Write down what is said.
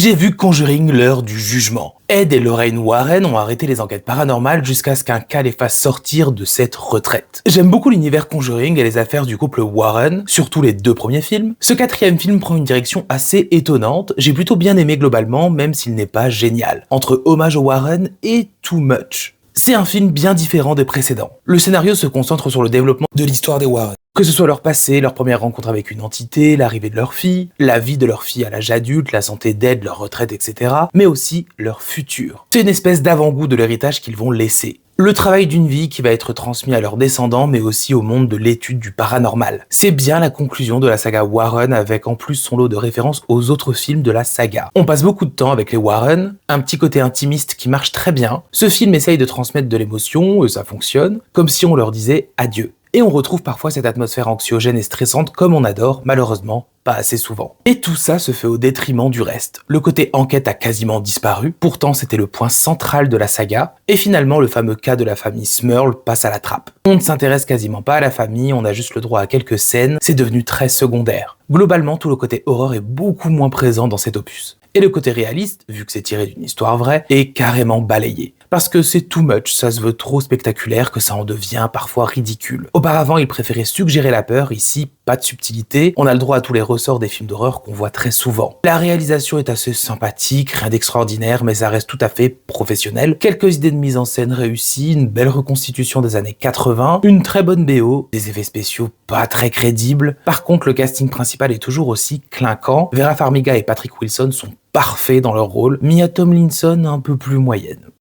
J'ai vu Conjuring, l'heure du jugement. Ed et Lorraine Warren ont arrêté les enquêtes paranormales jusqu'à ce qu'un cas les fasse sortir de cette retraite. J'aime beaucoup l'univers Conjuring et les affaires du couple Warren, surtout les 2 premiers films. Ce 4e film prend une direction assez étonnante, j'ai plutôt bien aimé globalement, même s'il n'est pas génial. Entre hommage aux Warren et too much. C'est un film bien différent des précédents. Le scénario se concentre sur le développement de l'histoire des Warren. Que ce soit leur passé, leur première rencontre avec une entité, l'arrivée de leur fille, la vie de leur fille à l'âge adulte, la santé d'Ed, leur retraite, etc. Mais aussi leur futur. C'est une espèce d'avant-goût de l'héritage qu'ils vont laisser. Le travail d'une vie qui va être transmis à leurs descendants, mais aussi au monde de l'étude du paranormal. C'est bien la conclusion de la saga Warren, avec en plus son lot de références aux autres films de la saga. On passe beaucoup de temps avec les Warren, un petit côté intimiste qui marche très bien. Ce film essaye de transmettre de l'émotion, et ça fonctionne, comme si on leur disait adieu. Et on retrouve parfois cette atmosphère anxiogène et stressante comme on adore, malheureusement, pas assez souvent. Et tout ça se fait au détriment du reste. Le côté enquête a quasiment disparu, pourtant c'était le point central de la saga, et finalement le fameux cas de la famille Smurl passe à la trappe. On ne s'intéresse quasiment pas à la famille, on a juste le droit à quelques scènes, c'est devenu très secondaire. Globalement, tout le côté horreur est beaucoup moins présent dans cet opus. Et le côté réaliste, vu que c'est tiré d'une histoire vraie, est carrément balayé. Parce que c'est too much, ça se veut trop spectaculaire que ça en devient parfois ridicule. Auparavant, ils préféraient suggérer la peur, ici, pas de subtilité, on a le droit à tous les ressorts des films d'horreur qu'on voit très souvent. La réalisation est assez sympathique, rien d'extraordinaire, mais ça reste tout à fait professionnel. Quelques idées de mise en scène réussies, une belle reconstitution des années 80, une très bonne BO, des effets spéciaux pas très crédibles. Par contre, le casting principal est toujours aussi clinquant. Vera Farmiga et Patrick Wilson sont parfaits dans leur rôle, Mia Tomlinson un peu plus moyenne.